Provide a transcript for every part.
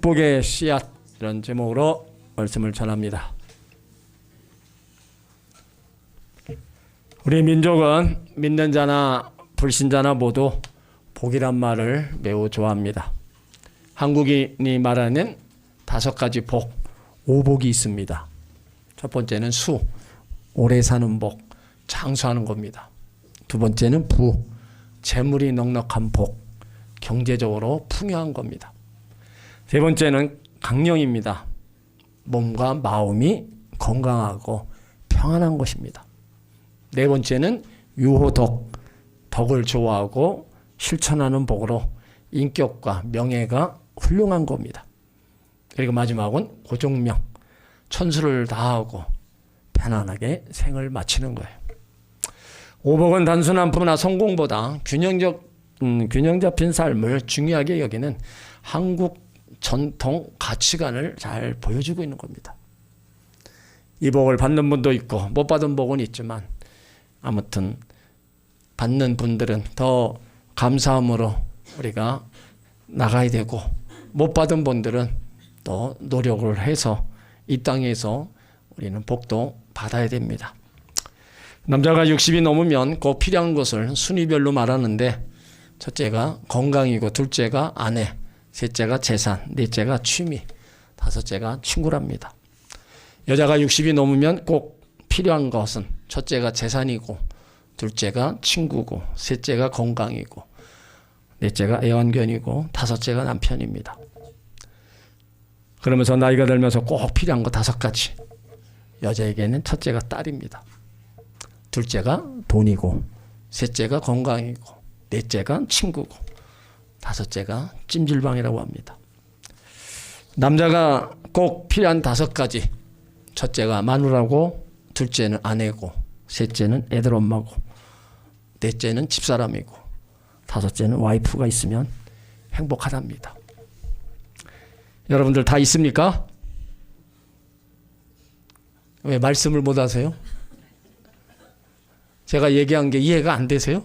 축복의 씨앗, 이런 제목으로 말씀을 전합니다. 우리 민족은 믿는 자나 불신자나 모두 복이란 말을 매우 좋아합니다. 한국인이 말하는 5가지 복, 오복이 있습니다. 첫 번째는 수, 오래 사는 복, 장수하는 겁니다. 두 번째는 부, 재물이 넉넉한 복, 경제적으로 풍요한 겁니다. 세 번째는 강령입니다. 몸과 마음이 건강하고 평안한 것입니다. 네 번째는 유호덕, 덕을 좋아하고 실천하는 복으로 인격과 명예가 훌륭한 겁니다. 그리고 마지막은 고종명, 천수를 다하고 편안하게 생을 마치는 거예요. 오복은 단순한 부나 성공보다 균형 잡힌 삶을 중요하게 여기는 한국 전통 가치관을 잘 보여주고 있는 겁니다. 이 복을 받는 분도 있고 못 받은 복은 있지만 아무튼 받는 분들은 더 감사함으로 우리가 나가야 되고, 못 받은 분들은 또 노력을 해서 이 땅에서 우리는 복도 받아야 됩니다. 남자가 60이 넘으면 꼭 필요한 것을 순위별로 말하는데, 첫째가 건강이고, 둘째가 아내, 셋째가 재산, 넷째가 취미, 다섯째가 친구랍니다. 여자가 60이 넘으면 꼭 필요한 것은 첫째가 재산이고, 둘째가 친구고, 셋째가 건강이고, 넷째가 애완견이고, 다섯째가 남편입니다. 그러면서 나이가 들면서 꼭 필요한 거 5가지. 여자에게는 첫째가 딸입니다. 둘째가 돈이고, 셋째가 건강이고, 넷째가 친구고, 다섯째가 찜질방이라고 합니다. 남자가 꼭 필요한 5가지. 첫째가 마누라고, 둘째는 아내고, 셋째는 애들 엄마고, 넷째는 집사람이고, 다섯째는 와이프가 있으면 행복하답니다. 여러분들 다 있습니까? 왜 말씀을 못 하세요? 제가 얘기한 게 이해가 안 되세요?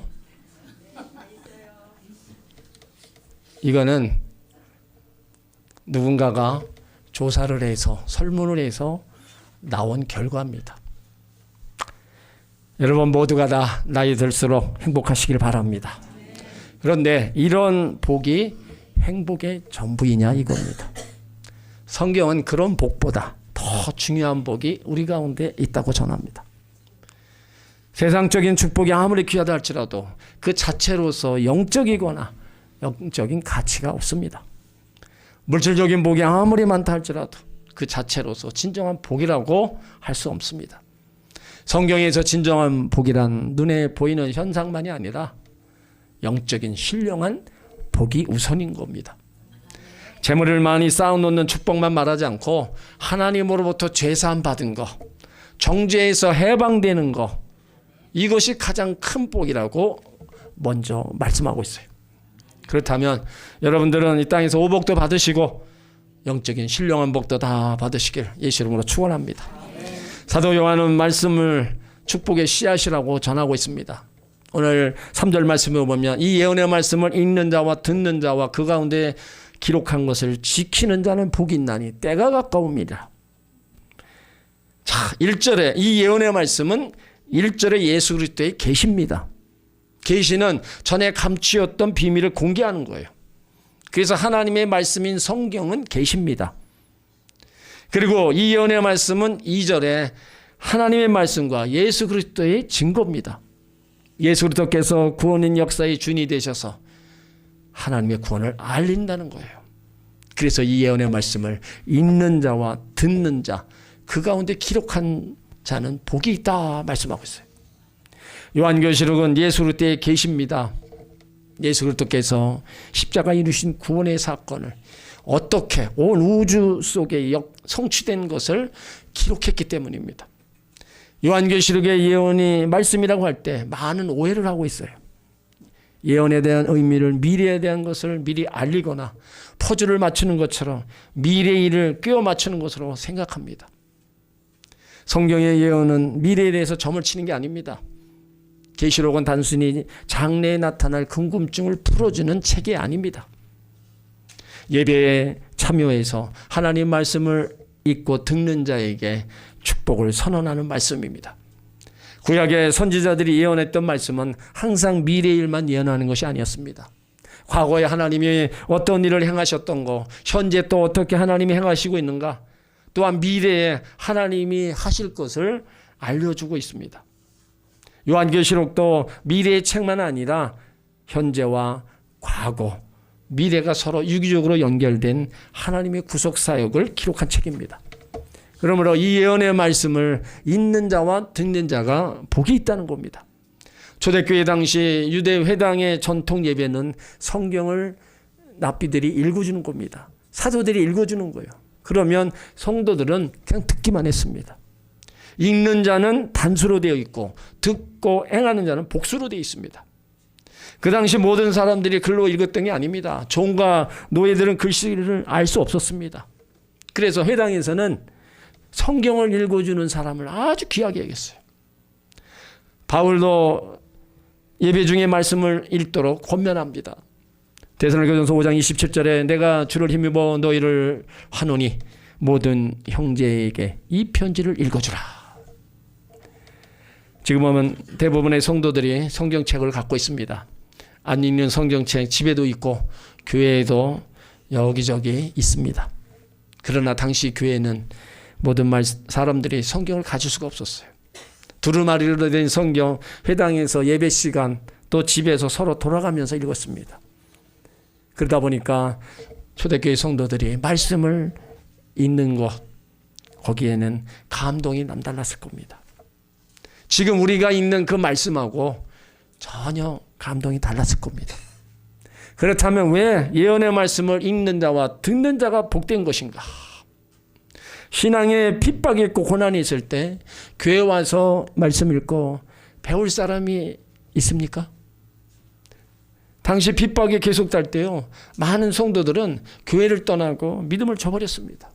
이거는 누군가가 조사를 해서, 설문을 해서 나온 결과입니다. 여러분 모두가 다 나이 들수록 행복하시길 바랍니다. 그런데 이런 복이 행복의 전부이냐 이겁니다. 성경은 그런 복보다 더 중요한 복이 우리 가운데 있다고 전합니다. 세상적인 축복이 아무리 귀하다 할지라도 그 자체로서 영적이거나 영적인 가치가 없습니다. 물질적인 복이 아무리 많다 할지라도 그 자체로서 진정한 복이라고 할 수 없습니다. 성경에서 진정한 복이란 눈에 보이는 현상만이 아니라 영적인 신령한 복이 우선인 겁니다. 재물을 많이 쌓아놓는 축복만 말하지 않고 하나님으로부터 죄사함 받은 거, 정죄에서 해방되는 거, 이것이 가장 큰 복이라고 먼저 말씀하고 있어요. 그렇다면 여러분들은 이 땅에서 오복도 받으시고 영적인 신령한 복도 다 받으시길 예수 이름으로 축원합니다. 사도 요한은 말씀을 축복의 씨앗이라고 전하고 있습니다. 오늘 3절 말씀을 보면 이 예언의 말씀을 읽는 자와 듣는 자와 그 가운데 기록한 것을 지키는 자는 복이 있나니 때가 가까웁니다. 자, 1절에 이 예언의 말씀은 1절에 예수 그리스도의 계시입니다. 계시는 전에 감추었던 비밀을 공개하는 거예요. 그래서 하나님의 말씀인 성경은 계시입니다. 그리고 이 예언의 말씀은 2절에 하나님의 말씀과 예수 그리스도의 증거입니다. 예수 그리스도께서 구원인 역사의 주인이 되셔서 하나님의 구원을 알린다는 거예요. 그래서 이 예언의 말씀을 읽는 자와 듣는 자, 그 가운데 기록한 자는 복이 있다 말씀하고 있어요. 요한계시록은 예수 그리스도의 계시입니다. 예수 그리스도께서 십자가 이루신 구원의 사건을 어떻게 온 우주 속에 성취된 것을 기록했기 때문입니다. 요한계시록의 예언이 말씀이라고 할 때 많은 오해를 하고 있어요. 예언에 대한 의미를, 미래에 대한 것을 미리 알리거나 퍼즐을 맞추는 것처럼 미래의 일을 꿰어 맞추는 것으로 생각합니다. 성경의 예언은 미래에 대해서 점을 치는 게 아닙니다. 계시록은 단순히 장래에 나타날 궁금증을 풀어주는 책이 아닙니다. 예배의 참여해서 하나님 말씀을 읽고 듣는 자에게 축복을 선언하는 말씀입니다. 구약의 선지자들이 예언했던 말씀은 항상 미래의 일만 예언하는 것이 아니었습니다. 과거에 하나님이 어떤 일을 행하셨던 거, 현재 또 어떻게 하나님이 행하시고 있는가, 또한 미래에 하나님이 하실 것을 알려주고 있습니다. 요한계시록도 미래의 책만 아니라 현재와 과거, 미래가 서로 유기적으로 연결된 하나님의 구속사역을 기록한 책입니다. 그러므로 이 예언의 말씀을 읽는 자와 듣는 자가 복이 있다는 겁니다. 초대교회 당시 유대 회당의 전통 예배는 성경을 납비들이 읽어주는 겁니다. 사도들이 읽어주는 거예요. 그러면 성도들은 그냥 듣기만 했습니다. 읽는 자는 단수로 되어 있고 듣고 행하는 자는 복수로 되어 있습니다. 그 당시 모든 사람들이 글로 읽었던 게 아닙니다. 종과 노예들은 글씨를 알 수 없었습니다. 그래서 회당에서는 성경을 읽어주는 사람을 아주 귀하게 여겼어요. 바울도 예배 중에 말씀을 읽도록 권면합니다. 데살로니가전서 5장 27절에 내가 주를 힘입어 너희를 하노니 모든 형제에게 이 편지를 읽어주라. 지금 보면 대부분의 성도들이 성경책을 갖고 있습니다. 안 읽는 성경책 집에도 있고 교회에도 여기저기 있습니다. 그러나 당시 교회는 모든 사람들이 성경을 가질 수가 없었어요. 두루마리로 된 성경, 회당에서 예배 시간, 또 집에서 서로 돌아가면서 읽었습니다. 그러다 보니까 초대교회 성도들이 말씀을 읽는 것, 거기에는 감동이 남달랐을 겁니다. 지금 우리가 읽는 그 말씀하고 전혀 감동이 달랐을 겁니다. 그렇다면 왜 예언의 말씀을 읽는 자와 듣는 자가 복된 것인가? 신앙에 핍박이 있고 고난이 있을 때 교회 와서 말씀 읽고 배울 사람이 있습니까? 당시 핍박이 계속될 때요, 많은 성도들은 교회를 떠나고 믿음을 저버렸습니다.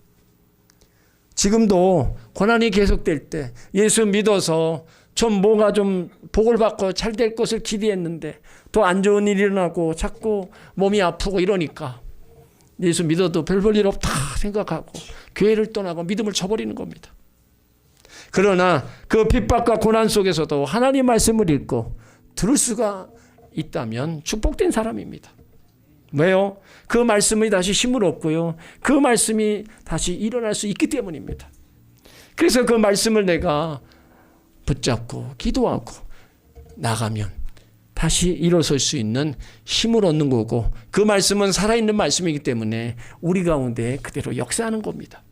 지금도 고난이 계속될 때 예수 믿어서 좀 뭐가 좀 복을 받고 잘 될 것을 기대했는데 또 안 좋은 일이 일어나고 자꾸 몸이 아프고 이러니까 예수 믿어도 별 볼 일 없다 생각하고 교회를 떠나고 믿음을 저버리는 겁니다. 그러나 그 핍박과 고난 속에서도 하나님 말씀을 읽고 들을 수가 있다면 축복된 사람입니다. 왜요? 그 말씀이 다시 힘을 얻고요, 그 말씀이 다시 일어날 수 있기 때문입니다. 그래서 그 말씀을 내가 붙잡고 기도하고 나가면 다시 일어설 수 있는 힘을 얻는 거고, 그 말씀은 살아있는 말씀이기 때문에 우리 가운데 그대로 역사하는 겁니다.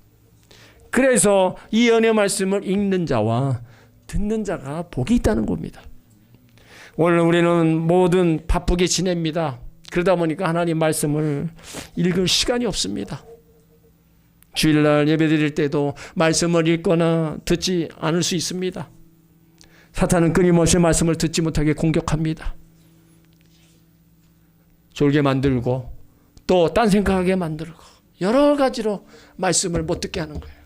그래서 이 은혜의 말씀을 읽는 자와 듣는 자가 복이 있다는 겁니다. 오늘 우리는 모든 바쁘게 지냅니다. 그러다 보니까 하나님 말씀을 읽을 시간이 없습니다. 주일날 예배드릴 때도 말씀을 읽거나 듣지 않을 수 있습니다. 사탄은 끊임없이 말씀을 듣지 못하게 공격합니다. 졸게 만들고 또 딴 생각하게 만들고 여러 가지로 말씀을 못 듣게 하는 거예요.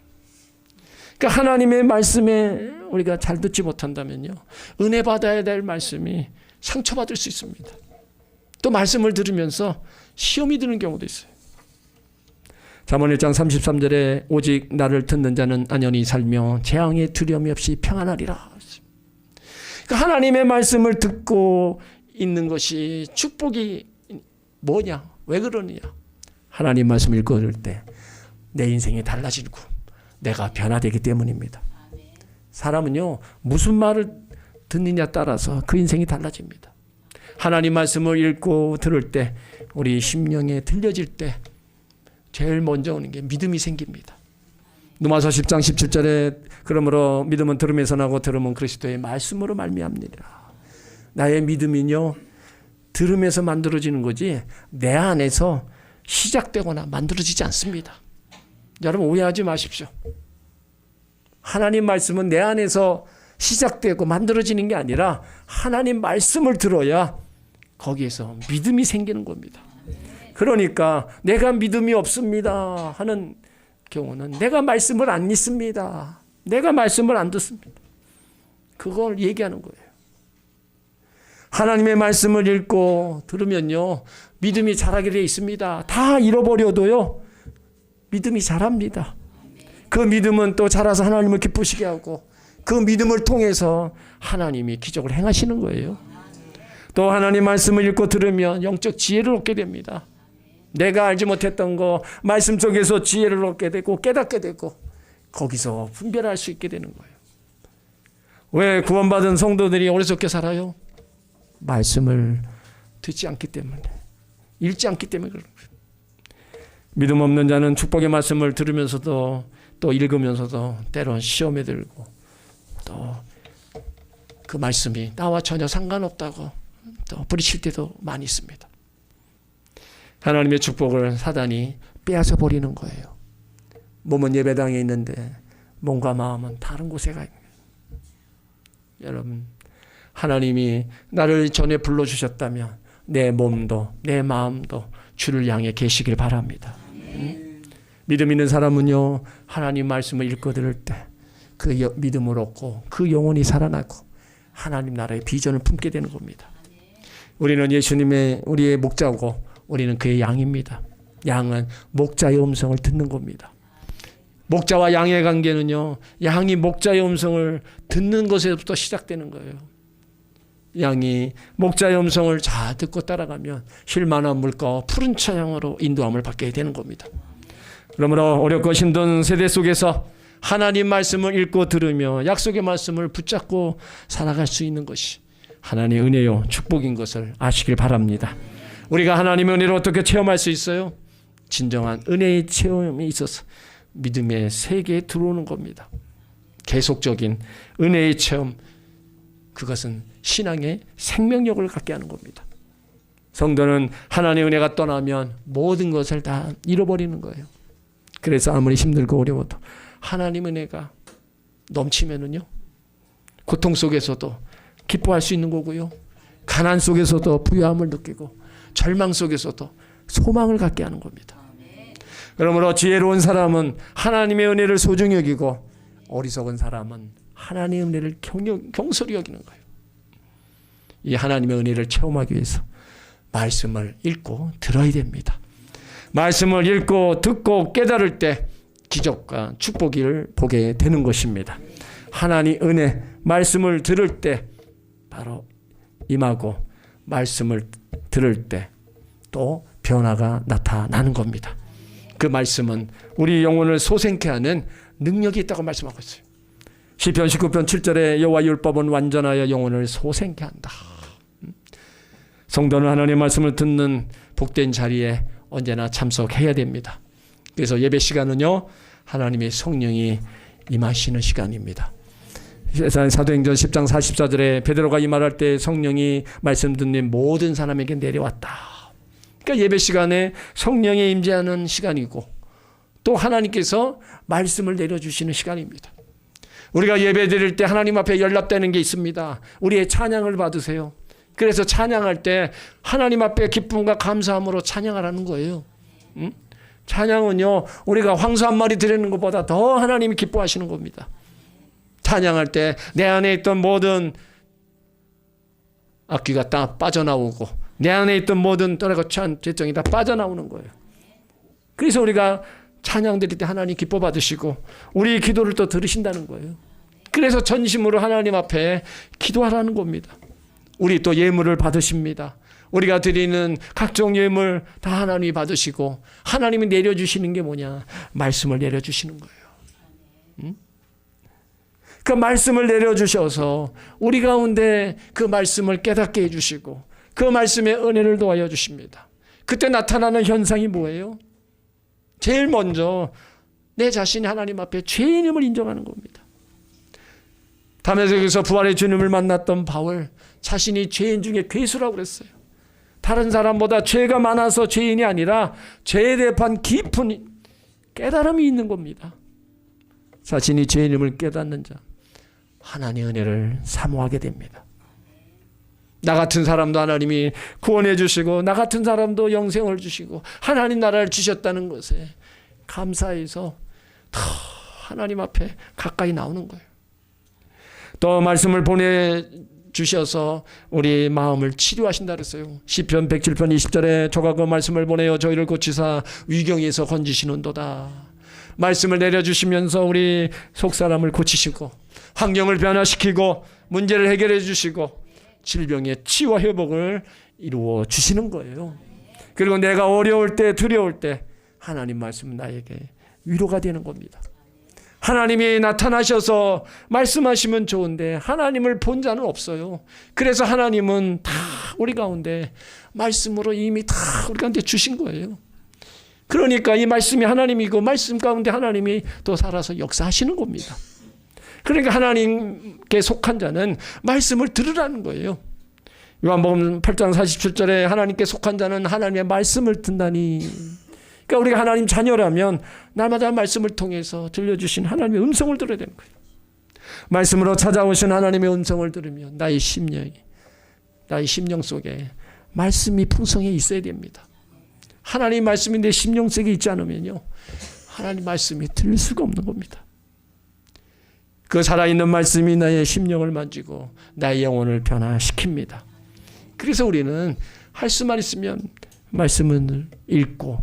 그러니까 하나님의 말씀에 우리가 잘 듣지 못한다면요, 은혜 받아야 될 말씀이 상처받을 수 있습니다. 또 말씀을 들으면서 시험이 드는 경우도 있어요. 잠언 1장 33절에 오직 나를 듣는 자는 안연히 살며 재앙의 두려움이 없이 평안하리라. 그러니까 하나님의 말씀을 듣고 있는 것이 축복이 뭐냐? 왜 그러느냐? 하나님 말씀을 읽을 때 내 인생이 달라지고 내가 변화되기 때문입니다. 사람은요, 무슨 말을 듣느냐 따라서 그 인생이 달라집니다. 하나님 말씀을 읽고 들을 때, 우리 심령에 들려질 때 제일 먼저 오는 게 믿음이 생깁니다. 누가서 10장 17절에 그러므로 믿음은 들음에서 나고 들음은 그리스도의 말씀으로 말미암느니라. 나의 믿음은요, 들음에서 만들어지는 거지 내 안에서 시작되거나 만들어지지 않습니다. 여러분 오해하지 마십시오. 하나님 말씀은 내 안에서 시작되고 만들어지는 게 아니라 하나님 말씀을 들어야 거기에서 믿음이 생기는 겁니다. 그러니까 내가 믿음이 없습니다 하는 경우는 내가 말씀을 안 믿습니다, 내가 말씀을 안 듣습니다, 그걸 얘기하는 거예요. 하나님의 말씀을 읽고 들으면요, 믿음이 자라게 되어 있습니다. 다 잃어버려도요, 믿음이 자랍니다. 그 믿음은 또 자라서 하나님을 기쁘시게 하고 그 믿음을 통해서 하나님이 기적을 행하시는 거예요. 또 하나님 말씀을 읽고 들으면 영적 지혜를 얻게 됩니다. 내가 알지 못했던 거 말씀 속에서 지혜를 얻게 되고 깨닫게 되고 거기서 분별할 수 있게 되는 거예요. 왜 구원받은 성도들이 어리석게 살아요? 말씀을 듣지 않기 때문에, 읽지 않기 때문에 그런 거예요. 믿음 없는 자는 축복의 말씀을 들으면서도 또 읽으면서도 때론 시험에 들고 또 그 말씀이 나와 전혀 상관없다고 또 부딪힐 때도 많이 있습니다. 하나님의 축복을 사단이 빼앗아 버리는 거예요. 몸은 예배당에 있는데 몸과 마음은 다른 곳에 가 있는 거예요. 여러분, 하나님이 나를 전에 불러주셨다면 내 몸도 내 마음도 주를 향해 계시길 바랍니다. 믿음 있는 사람은요, 하나님 말씀을 읽고 들을 때 그 믿음을 얻고 그 영혼이 살아나고 하나님 나라의 비전을 품게 되는 겁니다. 우리는 예수님의 우리의 목자고 우리는 그의 양입니다. 양은 목자의 음성을 듣는 겁니다. 목자와 양의 관계는요, 양이 목자의 음성을 듣는 것에서부터 시작되는 거예요. 양이 목자의 음성을 잘 듣고 따라가면 쉴만한 물가와 푸른 처향으로 인도함을 받게 되는 겁니다. 그러므로 어렵고 힘든 세대 속에서 하나님 말씀을 읽고 들으며 약속의 말씀을 붙잡고 살아갈 수 있는 것이 하나님의 은혜요 축복인 것을 아시길 바랍니다. 우리가 하나님의 은혜를 어떻게 체험할 수 있어요? 진정한 은혜의 체험이 있어서 믿음의 세계에 들어오는 겁니다. 계속적인 은혜의 체험, 그것은 신앙의 생명력을 갖게 하는 겁니다. 성도는 하나님의 은혜가 떠나면 모든 것을 다 잃어버리는 거예요. 그래서 아무리 힘들고 어려워도 하나님의 은혜가 넘치면은요, 고통 속에서도 기뻐할 수 있는 거고요, 가난 속에서도 부유함을 느끼고 절망 속에서도 소망을 갖게 하는 겁니다. 그러므로 지혜로운 사람은 하나님의 은혜를 소중히 여기고 어리석은 사람은 하나님의 은혜를 경솔히 여기는 거예요. 이 하나님의 은혜를 체험하기 위해서 말씀을 읽고 들어야 됩니다. 말씀을 읽고 듣고 깨달을 때 기적과 축복을 보게 되는 것입니다. 하나님 은혜, 말씀을 들을 때 바로 임하고 말씀을 들을 때 또 변화가 나타나는 겁니다. 그 말씀은 우리 영혼을 소생케 하는 능력이 있다고 말씀하고 있어요. 시편 19편 7절에 여호와의 율법은 완전하여 영혼을 소생케 한다. 성도는 하나님의 말씀을 듣는 복된 자리에 언제나 참석해야 됩니다. 그래서 예배 시간은요, 하나님의 성령이 임하시는 시간입니다. 사도행전 10장 44절에 베드로가 이 말할 때 성령이 말씀 듣는 모든 사람에게 내려왔다. 그러니까 예배 시간에 성령이 임재하는 시간이고 또 하나님께서 말씀을 내려주시는 시간입니다. 우리가 예배 드릴 때 하나님 앞에 연락되는 게 있습니다. 우리의 찬양을 받으세요. 그래서 찬양할 때 하나님 앞에 기쁨과 감사함으로 찬양하라는 거예요. 찬양은요, 우리가 황소 한 마리 드리는 것보다 더 하나님이 기뻐하시는 겁니다. 찬양할 때 내 안에 있던 모든 악귀가 다 빠져나오고 내 안에 있던 모든 떠나고 찬 죄정이 다 빠져나오는 거예요. 그래서 우리가 찬양 드릴 때 하나님 기뻐 받으시고 우리의 기도를 또 들으신다는 거예요. 그래서 전심으로 하나님 앞에 기도하라는 겁니다. 우리 또 예물을 받으십니다. 우리가 드리는 각종 예물 다 하나님이 받으시고 하나님이 내려주시는 게 뭐냐? 말씀을 내려주시는 거예요. 그 말씀을 내려주셔서 우리 가운데 그 말씀을 깨닫게 해주시고 그 말씀의 은혜를 도와여 주십니다. 그때 나타나는 현상이 뭐예요? 제일 먼저 내 자신이 하나님 앞에 죄인임을 인정하는 겁니다. 다메섹에서 부활의 주님을 만났던 바울, 자신이 죄인 중에 괴수라고 그랬어요. 다른 사람보다 죄가 많아서 죄인이 아니라 죄에 대한 깊은 깨달음이 있는 겁니다. 자신이 죄인임을 깨닫는 자, 하나님의 은혜를 사모하게 됩니다. 나 같은 사람도 하나님이 구원해 주시고 나 같은 사람도 영생을 주시고 하나님 나라를 주셨다는 것에 감사해서 더 하나님 앞에 가까이 나오는 거예요. 또 말씀을 주셔서 우리 마음을 치료하신다 그랬어요. 시편 107편 20절에 저가 그 말씀을 보내어 저희를 고치사 위경에서 건지시는도다. 말씀을 내려주시면서 우리 속사람을 고치시고 환경을 변화시키고 문제를 해결해 주시고 질병의 치유와 회복을 이루어 주시는 거예요. 그리고 내가 어려울 때 두려울 때 하나님 말씀은 나에게 위로가 되는 겁니다. 하나님이 나타나셔서 말씀하시면 좋은데 하나님을 본 자는 없어요. 그래서 하나님은 다 우리 가운데 말씀으로 이미 다 우리 가운데 주신 거예요. 그러니까 이 말씀이 하나님이고 말씀 가운데 하나님이 또 살아서 역사하시는 겁니다. 그러니까 하나님께 속한 자는 말씀을 들으라는 거예요. 요한복음 8장 47절에 하나님께 속한 자는 하나님의 말씀을 듣나니, 그러니까 우리가 하나님 자녀라면 날마다 말씀을 통해서 들려주신 하나님의 음성을 들어야 되는 거예요. 말씀으로 찾아오신 하나님의 음성을 들으면 나의 심령 속에 말씀이 풍성해 있어야 됩니다. 하나님 말씀이 내 심령 속에 있지 않으면요, 하나님 말씀이 들릴 수가 없는 겁니다. 그 살아있는 말씀이 나의 심령을 만지고 나의 영혼을 변화시킵니다. 그래서 우리는 할 수만 있으면 말씀을 읽고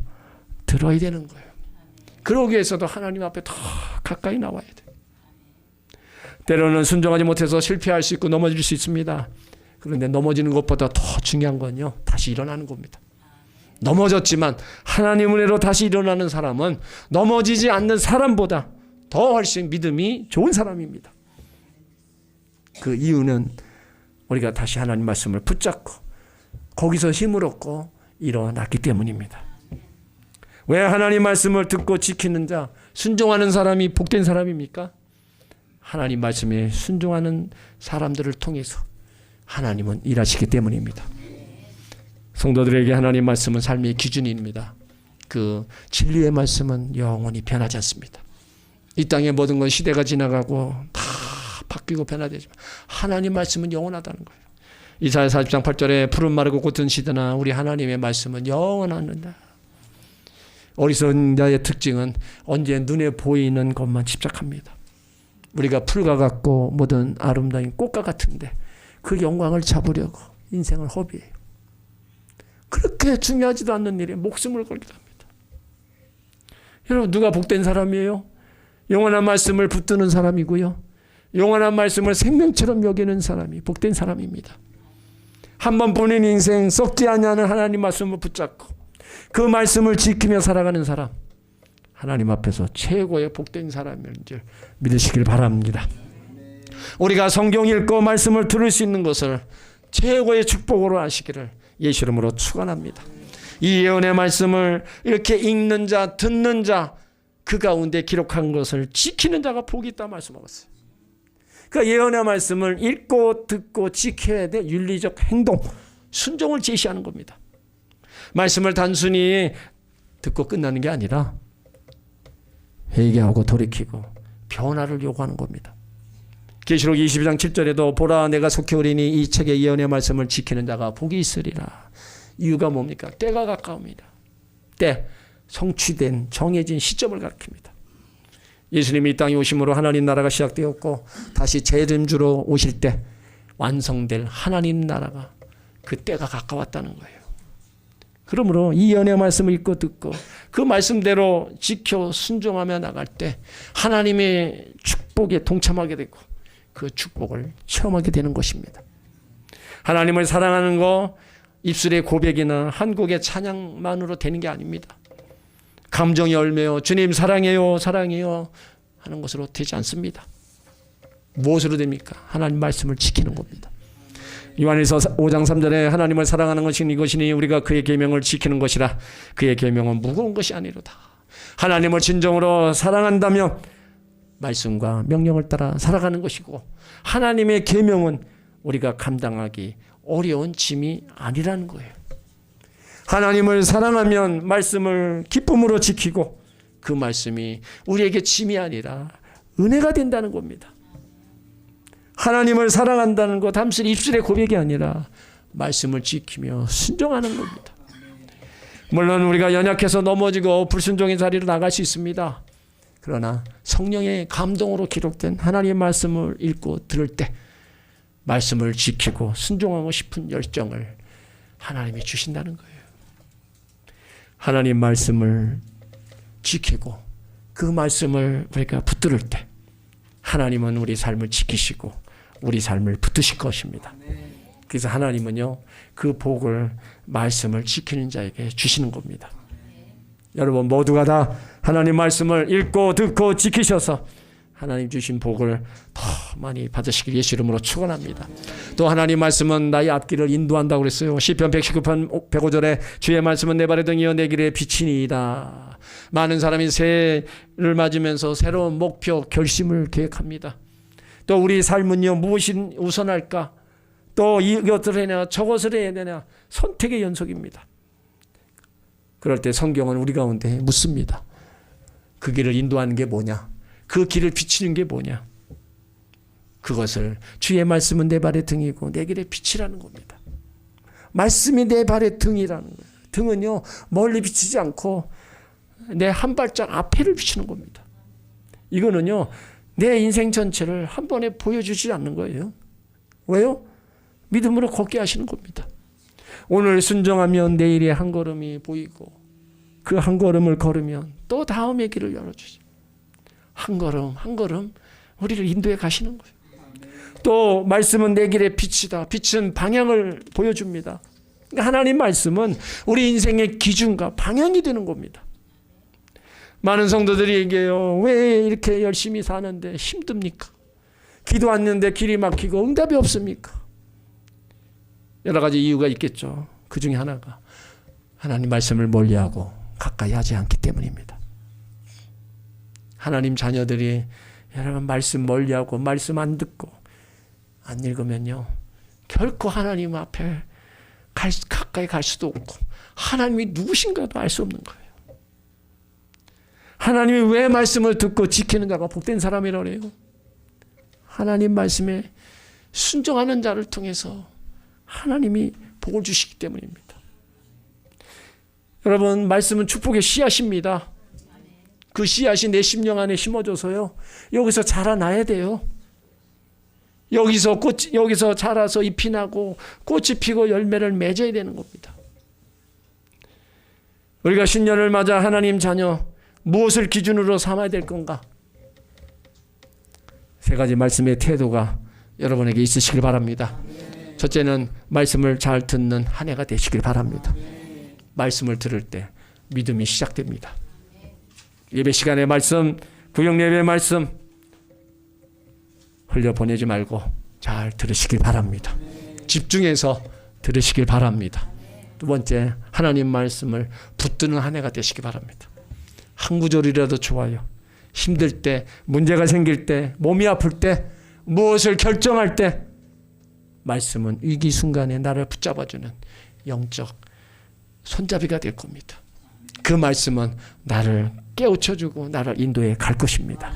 들어야 되는 거예요. 그러기 위해서도 하나님 앞에 더 가까이 나와야 돼요. 때로는 순종하지 못해서 실패할 수 있고 넘어질 수 있습니다. 그런데 넘어지는 것보다 더 중요한 건요, 다시 일어나는 겁니다. 넘어졌지만 하나님 은혜로 다시 일어나는 사람은 넘어지지 않는 사람보다 더 훨씬 믿음이 좋은 사람입니다. 그 이유는 우리가 다시 하나님 말씀을 붙잡고 거기서 힘을 얻고 일어났기 때문입니다. 왜 하나님 말씀을 듣고 지키는 자, 순종하는 사람이 복된 사람입니까? 하나님 말씀에 순종하는 사람들을 통해서 하나님은 일하시기 때문입니다. 성도들에게 하나님 말씀은 삶의 기준입니다. 그 진리의 말씀은 영원히 변하지 않습니다. 이 땅의 모든 건 시대가 지나가고 다 바뀌고 변화되지만 하나님 말씀은 영원하다는 거예요. 이사야 40장 8절에 푸른 마르고 꽃은 시드나 우리 하나님의 말씀은 영원하다. 어리석은 자의 특징은 언제 눈에 보이는 것만 집착합니다. 우리가 풀과 같고 모든 아름다운 꽃과 같은데 그 영광을 잡으려고 인생을 허비해요. 그렇게 중요하지도 않는 일에 목숨을 걸기도 합니다. 여러분, 누가 복된 사람이에요? 영원한 말씀을 붙드는 사람이고요, 영원한 말씀을 생명처럼 여기는 사람이 복된 사람입니다. 한 번뿐인 인생 썩지 않냐는 하나님 말씀을 붙잡고 그 말씀을 지키며 살아가는 사람, 하나님 앞에서 최고의 복된 사람인 줄 믿으시길 바랍니다. 우리가 성경 읽고 말씀을 들을 수 있는 것을 최고의 축복으로 하시기를 예수 이름으로 축원합니다. 이 예언의 말씀을 이렇게 읽는 자, 듣는 자, 그 가운데 기록한 것을 지키는 자가 복이 있다 말씀하셨어요. 그러니까 예언의 말씀을 읽고 듣고 지켜야 될 윤리적 행동, 순종을 제시하는 겁니다. 말씀을 단순히 듣고 끝나는 게 아니라 회개하고 돌이키고 변화를 요구하는 겁니다. 계시록 22장 7절에도 보라 내가 속히 오리니 이 책의 예언의 말씀을 지키는 자가 복이 있으리라. 이유가 뭡니까? 때가 가까웁니다. 때, 성취된 정해진 시점을 가리킵니다. 예수님이 이 땅에 오심으로 하나님 나라가 시작되었고 다시 재림주로 오실 때 완성될 하나님 나라가 그 때가 가까웠다는 거예요. 그러므로 이 예언의 말씀을 읽고 듣고 그 말씀대로 지켜 순종하며 나갈 때 하나님의 축복에 동참하게 되고 그 축복을 체험하게 되는 것입니다. 하나님을 사랑하는 거 입술의 고백이나 한국의 찬양만으로 되는 게 아닙니다. 감정이 얼매요 주님 사랑해요 사랑해요 하는 것으로 되지 않습니다. 무엇으로 됩니까? 하나님 말씀을 지키는 겁니다. 요한일서 5장 3절에 하나님을 사랑하는 것은 이것이니 우리가 그의 계명을 지키는 것이라. 그의 계명은 무거운 것이 아니로다. 하나님을 진정으로 사랑한다면 말씀과 명령을 따라 살아가는 것이고 하나님의 계명은 우리가 감당하기 어려운 짐이 아니라는 거예요. 하나님을 사랑하면 말씀을 기쁨으로 지키고 그 말씀이 우리에게 짐이 아니라 은혜가 된다는 겁니다. 하나님을 사랑한다는 것 단순히 입술의 고백이 아니라 말씀을 지키며 순종하는 겁니다. 물론 우리가 연약해서 넘어지고 불순종의 자리로 나갈 수 있습니다. 그러나 성령의 감동으로 기록된 하나님의 말씀을 읽고 들을 때 말씀을 지키고 순종하고 싶은 열정을 하나님이 주신다는 거예요. 하나님 말씀을 지키고 그 말씀을 우리가 붙들을 때 하나님은 우리 삶을 지키시고 우리 삶을 붙드실 것입니다. 그래서 하나님은요, 그 복을 말씀을 지키는 자에게 주시는 겁니다. 여러분 모두가 다 하나님 말씀을 읽고 듣고 지키셔서 하나님 주신 복을 더 많이 받으시길 예수 이름으로 축원합니다. 또 하나님 말씀은 나의 앞길을 인도한다고 그랬어요. 시편 119편 105절에 주의 말씀은 내 발의 등이요 내 길의 빛이니이다. 많은 사람이 새해를 맞으면서 새로운 목표 결심을 계획합니다. 또 우리 삶은요, 무엇이 우선할까? 또 이것을 해야 되냐 저것을 해야 되냐 선택의 연속입니다. 그럴 때 성경은 우리 가운데 묻습니다. 그 길을 인도하는 게 뭐냐? 그 길을 비치는 게 뭐냐? 그것을 주의 말씀은 내 발의 등이고 내 길의 빛이라는 겁니다. 말씀이 내 발의 등이라는 거예요. 등은요 멀리 비치지 않고 내 한 발짝 앞에를 비추는 겁니다. 이거는요 내 인생 전체를 한 번에 보여주지 않는 거예요. 왜요? 믿음으로 걷게 하시는 겁니다. 오늘 순종하면 내일의 한 걸음이 보이고 그 한 걸음을 걸으면 또 다음의 길을 열어주죠. 한 걸음 한 걸음 우리를 인도해 가시는 거예요. 또 말씀은 내 길의 빛이다. 빛은 방향을 보여줍니다. 하나님 말씀은 우리 인생의 기준과 방향이 되는 겁니다. 많은 성도들이 얘기해요. 왜 이렇게 열심히 사는데 힘듭니까? 기도했는데 길이 막히고 응답이 없습니까? 여러 가지 이유가 있겠죠. 그 중에 하나가 하나님 말씀을 멀리하고 가까이 하지 않기 때문입니다. 하나님 자녀들이 여러분 말씀 멀리하고 말씀 안 듣고 안 읽으면요 결코 하나님 앞에 가까이 갈 수도 없고 하나님이 누구신가도 알 수 없는 거예요. 하나님이 왜 말씀을 듣고 지키는 자가 복된 사람이라고 해요? 하나님 말씀에 순종하는 자를 통해서 하나님이 복을 주시기 때문입니다. 여러분 말씀은 축복의 씨앗입니다. 그 씨앗이 내 심령 안에 심어져서요 여기서 자라나야 돼요. 여기서 자라서 잎이 나고 꽃이 피고 열매를 맺어야 되는 겁니다. 우리가 신년을 맞아 하나님 자녀 무엇을 기준으로 삼아야 될 건가? 세 가지 말씀의 태도가 여러분에게 있으시길 바랍니다. 첫째는 말씀을 잘 듣는 한 해가 되시길 바랍니다. 말씀을 들을 때 믿음이 시작됩니다. 예배 시간의 말씀, 구역 예배의 말씀 흘려보내지 말고 잘 들으시길 바랍니다. 집중해서 들으시길 바랍니다. 두 번째, 하나님 말씀을 붙드는 한 해가 되시길 바랍니다. 한 구절이라도 좋아요. 힘들 때, 문제가 생길 때, 몸이 아플 때, 무엇을 결정할 때 말씀은 위기 순간에 나를 붙잡아주는 영적 손잡이가 될 겁니다. 그 말씀은 나를 깨우쳐주고 나를 인도해 갈 것입니다.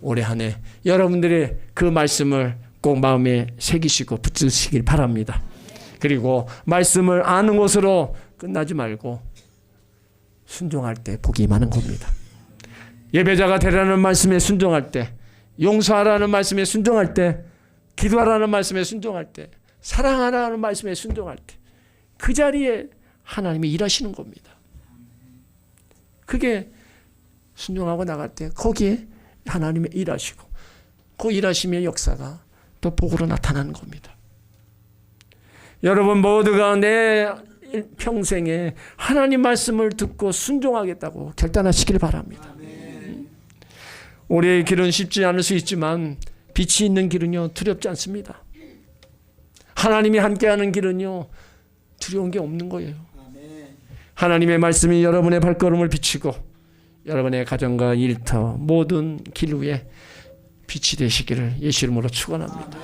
올해 한 해 여러분들의 그 말씀을 꼭 마음에 새기시고 붙드시길 바랍니다. 그리고 말씀을 아는 것으로 끝나지 말고 순종할 때 복이 많은 겁니다. 예배자가 되라는 말씀에 순종할 때, 용서하라는 말씀에 순종할 때, 기도하라는 말씀에 순종할 때, 사랑하라는 말씀에 순종할 때, 그 자리에 하나님이 일하시는 겁니다. 그게 순종하고 나갈 때 거기에 하나님이 일하시고 그 일하심의 역사가 또 복으로 나타나는 겁니다. 여러분 모두가 내 평생에 하나님 말씀을 듣고 순종하겠다고 결단하시길 바랍니다. 우리의 길은 쉽지 않을 수 있지만 빛이 있는 길은요 두렵지 않습니다. 하나님이 함께하는 길은요 두려운 게 없는 거예요. 하나님의 말씀이 여러분의 발걸음을 비추고 여러분의 가정과 일터 모든 길 위에 빛이 되시기를 예수 이름으로 축원합니다.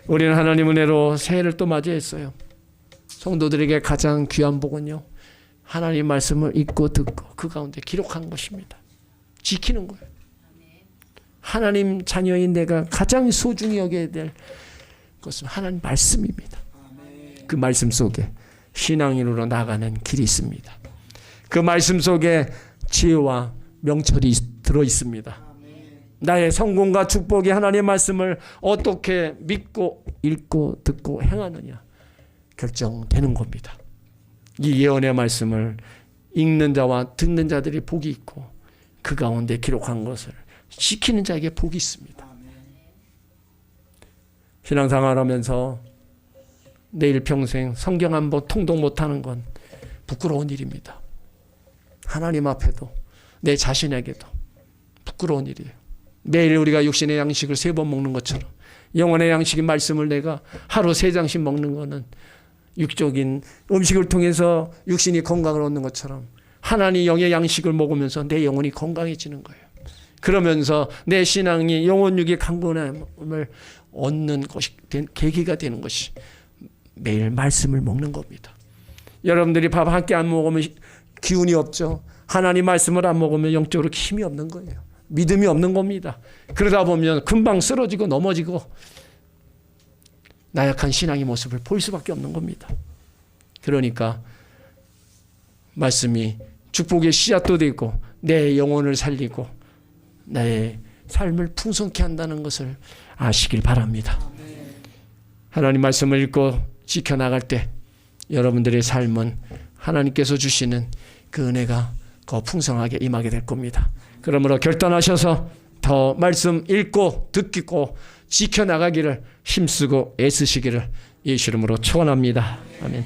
우리는 하나님 은혜로 새해를 또 맞이했어요. 성도들에게 가장 귀한 복은요 하나님 말씀을 읽고 듣고 그 가운데 기록한 것입니다. 지키는 거예요. 하나님 자녀인 내가 가장 소중히 여겨야 될 것은 하나님 말씀입니다. 그 말씀 속에 신앙인으로 나가는 길이 있습니다. 그 말씀 속에 지혜와 명철이 들어 있습니다. 나의 성공과 축복이 하나님의 말씀을 어떻게 믿고 읽고 듣고 행하느냐 결정되는 겁니다. 이 예언의 말씀을 읽는 자와 듣는 자들이 복이 있고 그 가운데 기록한 것을 지키는 자에게 복이 있습니다. 신앙생활하면서 내일 평생 성경 한 번 통독 못하는 건 부끄러운 일입니다. 하나님 앞에도 내 자신에게도 부끄러운 일이에요. 매일 우리가 육신의 양식을 3번 먹는 것처럼 영혼의 양식인 말씀을 내가 하루 3장씩 먹는 거는 육적인 음식을 통해서 육신이 건강을 얻는 것처럼 하나님 영의 양식을 먹으면서 내 영혼이 건강해지는 거예요. 그러면서 내 신앙이 영혼육의 강건함을 얻는 것이 계기가 되는 것이 매일 말씀을 먹는 겁니다. 여러분들이 밥 한 끼 안 먹으면 기운이 없죠. 하나님 말씀을 안 먹으면 영적으로 힘이 없는 거예요. 믿음이 없는 겁니다. 그러다 보면 금방 쓰러지고 넘어지고 나약한 신앙의 모습을 보일 수밖에 없는 겁니다. 그러니까 말씀이 축복의 씨앗도 되고 내 영혼을 살리고 나의 삶을 풍성케 한다는 것을 아시길 바랍니다. 하나님 말씀을 읽고 지켜나갈 때 여러분들의 삶은 하나님께서 주시는 그 은혜가 더 풍성하게 임하게 될 겁니다. 그러므로 결단하셔서 더 말씀 읽고 듣고 지켜나가기를 힘쓰고 애쓰시기를 예수 이름으로 축원합니다. 아멘.